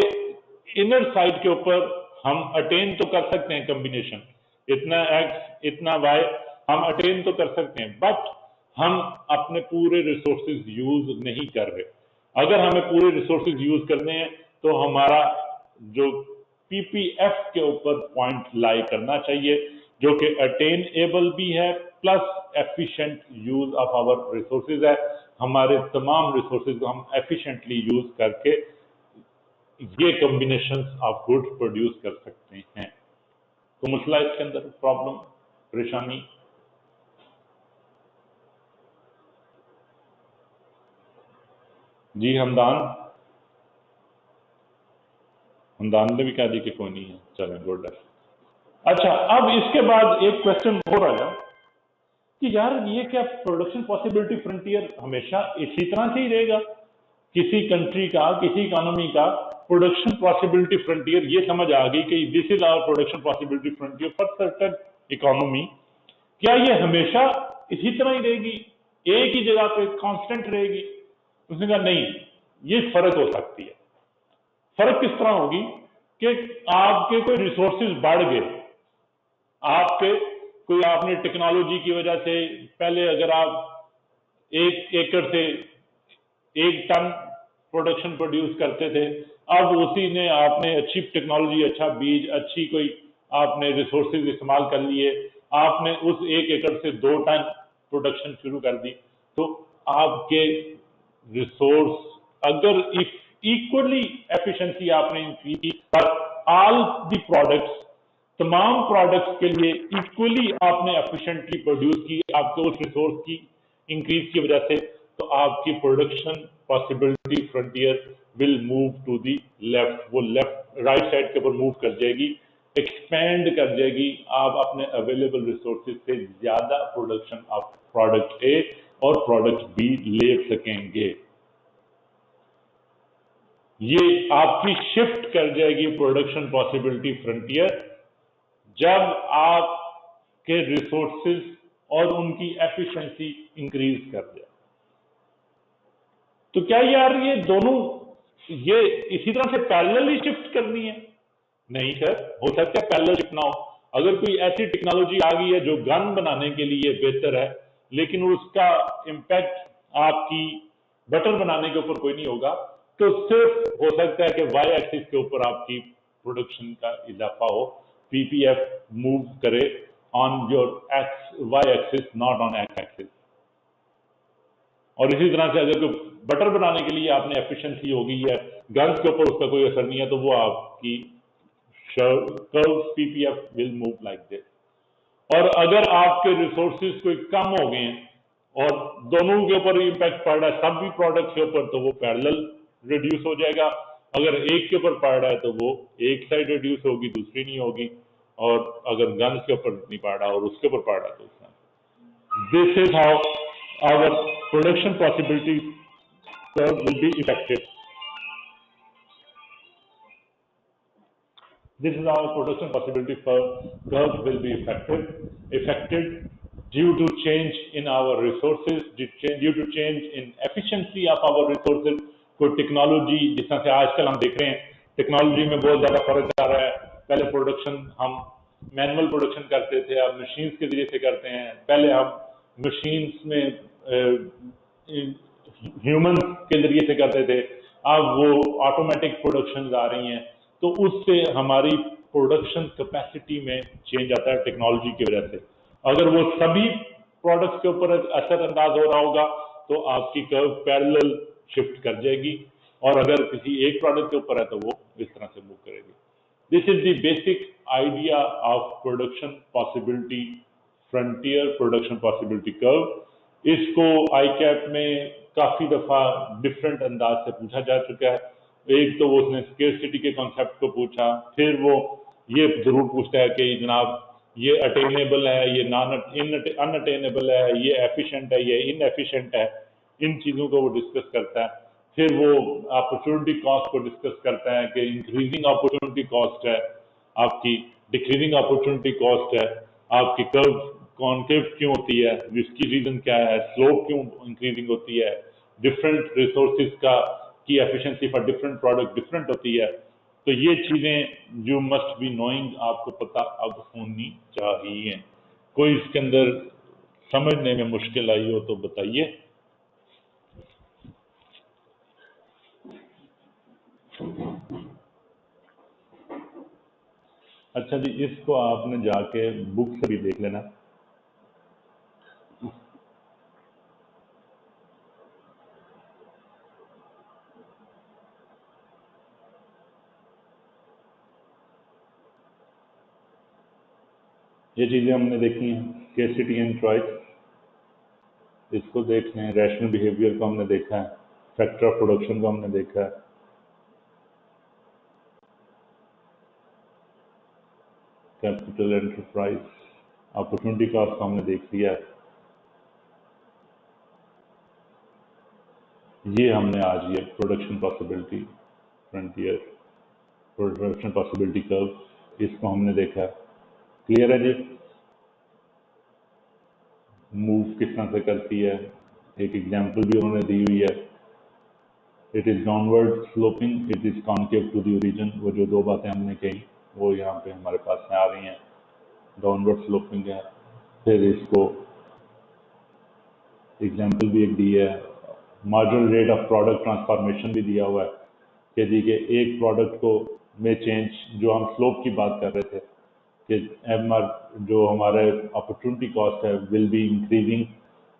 इनर साइड के ऊपर हम अटेन तो कर सकते हैं कॉम्बिनेशन, इतना एक्स इतना वाई हम अटेन तो कर सकते हैं, बट हम अपने पूरे रिसोर्सेज यूज नहीं कर रहे। अगर हमें पूरे रिसोर्सेज यूज करने हैं तो हमारा जो पीपीएफ के ऊपर पॉइंट लाई करना चाहिए, जो कि अटेनेबल भी है plus efficient use of our resources है। हमारे तमाम रिसोर्सेज को हम एफिशिएंटली यूज करके ये कॉम्बिनेशंस ऑफ गुड्स प्रोड्यूस कर सकते हैं। तो मसला इसके अंदर प्रॉब्लम, परेशानी? जी हमदान ने भी कह दी कि कोई नहीं है। चलें, गुड है। अच्छा, अब इसके बाद एक क्वेश्चन और आया कि यार ये क्या प्रोडक्शन पॉसिबिलिटी फ्रंटियर हमेशा इसी तरह से ही रहेगा? किसी कंट्री का, किसी इकोनॉमी का प्रोडक्शन पॉसिबिलिटी फ्रंटियर ये समझ आ गई कि this is our production possibility frontier for certain economy, क्या ये हमेशा इसी तरह ही रहेगी, एक ही जगह पे कांस्टेंट रहेगी? उसने कहा नहीं, ये फर्क हो सकती है। फर्क किस तरह होगी कि आपके कोई रिसोर्सेज बढ़ गए, आपके कोई आपने टेक्नोलॉजी की वजह से, पहले अगर आप 1 एकड़ से 1 टन प्रोडक्शन प्रोड्यूस करते थे, अब उसी ने आपने अच्छी टेक्नोलॉजी, अच्छा बीज, अच्छी कोई आपने रिसोर्सेज इस्तेमाल कर लिए, आपने उस 1 एकड़ से 2 टन प्रोडक्शन शुरू कर दी, तो आपके रिसोर्स अगर इफ इक्वली एफिशिएंसी आपने इंक्रीज की, पर ऑल द प्रोडक्ट्स, तमाम प्रोडक्ट्स के लिए इक्वली आपने एफिशिएंटली प्रोड्यूस की, आपके उस रिसोर्स की इंक्रीज की वजह से, तो आपकी production possibility frontier will move to the left, वो लेफ्ट राइट साइड के ऊपर मूव कर जाएगी, एक्सपेंड कर जाएगी। आप अपने अवेलेबल रिसोर्सेज से ज्यादा प्रोडक्शन ऑफ प्रोडक्ट ए और प्रोडक्ट बी ले सकेंगे। ये आपकी शिफ्ट कर जाएगी प्रोडक्शन पॉसिबिलिटी फ्रंटियर, जब आपके रिसोर्सेज और उनकी एफिशिएंसी इंक्रीज कर जाए। तो क्या यार ये दोनों ये इसी तरह से पैरेलली शिफ्ट करनी है? नहीं सर, हो सकता है पैरेलल शिफ्ट ना हो। अगर कोई ऐसी टेक्नोलॉजी आ गई है जो गन बनाने के लिए बेहतर है, लेकिन उसका इम्पैक्ट आपकी बटर बनाने के ऊपर कोई नहीं होगा, तो सिर्फ हो सकता है कि वाई एक्सिस के ऊपर आपकी प्रोडक्शन का इजाफा हो, पीपीएफ मूव करे on your X Y axis, not on X axis. और इसी तरह से अगर कोई बटर बनाने के लिए आपने एफिशिएंसी हो गई है, गन्स के ऊपर उसका कोई असर नहीं है, तो वो आपकी curve PPF will move like this. और अगर आपके रिसोर्सेज कोई कम हो गए हैं और दोनों के ऊपर इम्पैक्ट पड़ रहा है, सब भी प्रोडक्ट के ऊपर, तो वो पैरेलल रिड्यूस हो जाएगा। अगर एक के ऊपर पड़ रहा है तो वो एक साइड रिड्यूस होगी, दूसरी नहीं होगी। और अगर गन्स के ऊपर नहीं पड़ रहा और उसके ऊपर पड़ रहा है तो उसका। This is how our production possibility curve will be affected. This is how production possibility curve will be affected due to change in our resources, due to change in efficiency of our resources। कोई टेक्नोलॉजी, जिस तरह से आजकल हम देख रहे हैं टेक्नोलॉजी में बहुत ज़्यादा फर्क आ रहा है। पहले प्रोडक्शन हम मैनुअल प्रोडक्शन करते थे, अब मशीन्स के जरिए से करते हैं। पहले हम मशीन्स में ह्यूमन के जरिए से करते थे, अब वो ऑटोमेटिक प्रोडक्शन आ रही हैं। तो उससे हमारी प्रोडक्शन कैपेसिटी में चेंज आता है टेक्नोलॉजी की वजह से। अगर वो सभी प्रोडक्ट्स के ऊपर असरअंदाज हो रहा होगा तो आपकी कर्व पैरेलल शिफ्ट कर जाएगी, और अगर किसी एक प्रोडक्ट के ऊपर है तो वो इस तरह से मूव करेगी। This is the basic idea of production possibility frontier, production possibility curve. इसको आईकैप में काफी दफा डिफरेंट अंदाज से पूछा जा चुका है। एक तो वो उसने स्केर्सिटी के कॉन्सेप्ट को पूछा, फिर वो ये जरूर पूछता है कि जनाब ये अटेनेबल है, ये नॉन अनअटेनेबल है, ये एफिशिएंट है, ये इनएफिशिएंट है। इन चीजों को वो डिस्कस करता है। फिर वो अपॉर्चुनिटी कॉस्ट को डिस्कस करता है कि इंक्रीजिंग अपॉर्चुनिटी कॉस्ट है आपकी, डिक्रीजिंग अपॉर्चुनिटी कॉस्ट है आपकी, कर्व कॉन्केव क्यों होती है, इसकी रीजन क्या है, स्लोप क्यों इंक्रीजिंग होती है, डिफरेंट रिसोर्सेज का की efficiency for different product different होती है। तो ये चीजें यू मस्ट बी नोइंग, आपको पता अब होनी चाहिए। कोई इसके अंदर समझने में मुश्किल आई हो तो बताइए। अच्छा जी, इसको आपने जाके बुक से भी देख लेना। ये चीजें हमने देखी हैं, स्केर्सिटी एंड चॉइस, इसको देख लें। रैशनल बिहेवियर को हमने देखा है, फैक्टर ऑफ प्रोडक्शन को हमने देखा है, कैपिटल एंटरप्राइज, अपॉर्चुनिटी कॉस्ट को हमने देख लिया है। ये हमने आज ये production possibility frontier, production possibility curve, इसको हमने देखा। क्लियर है जी? मूव किस तरह से करती है, एक एग्जांपल भी उन्होंने दी हुई है। It is downward sloping, it is concave to the origin. वो जो दो बातें हमने कही वो यहाँ पे हमारे पास में आ रही हैं। डाउनवर्ड स्लोपिंग है, फिर इसको एग्जांपल भी एक दी है। Marginal rate of product transformation भी दिया हुआ है कि जी के एक प्रोडक्ट को में चेंज, जो हम स्लोप की बात कर रहे थे कि एमआर जो हमारे अपॉर्चुनिटी कॉस्ट है will be increasing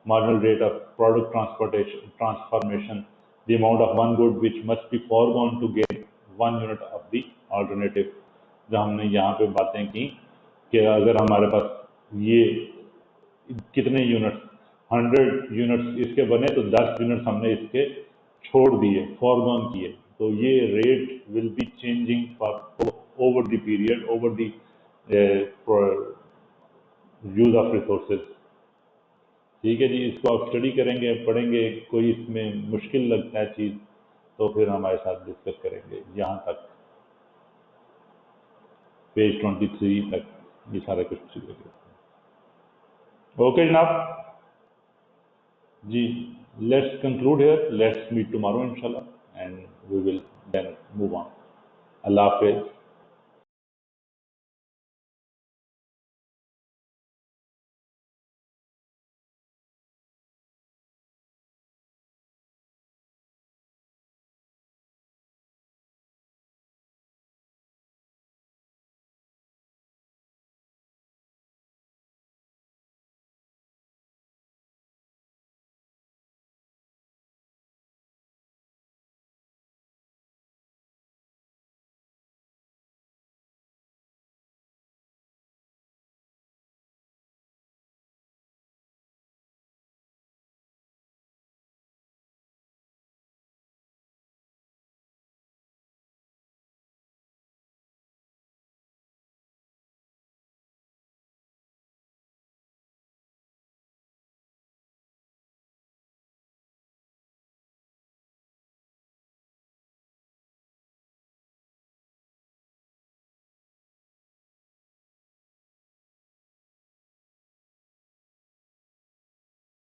marginal rate of product transformation, the amount of one good which must be foregone to gain 1 unit of the alternative। जो हमने यहाँ पे बातें की कि अगर हमारे पास ये कितने यूनिट्स 100 यूनिट्स इसके बने तो 10 यूनिट्स हमने इसके छोड़ दिए, फॉरगॉन किए, तो ये rate will be changing for over the period, over the use of resources. ठीक है जी, इसको आप स्टडी करेंगे, पढ़ेंगे, कोई इसमें मुश्किल लगता है चीज़ तो फिर हमारे साथ डिस्कस करेंगे। यहाँ तक पेज 23 तक ये सारा कुछ चीज़ें। ओके जनाब जी, let's conclude here, let's meet tomorrow इंशाल्लाह and we will then move on. अल्लाह हाफिज़।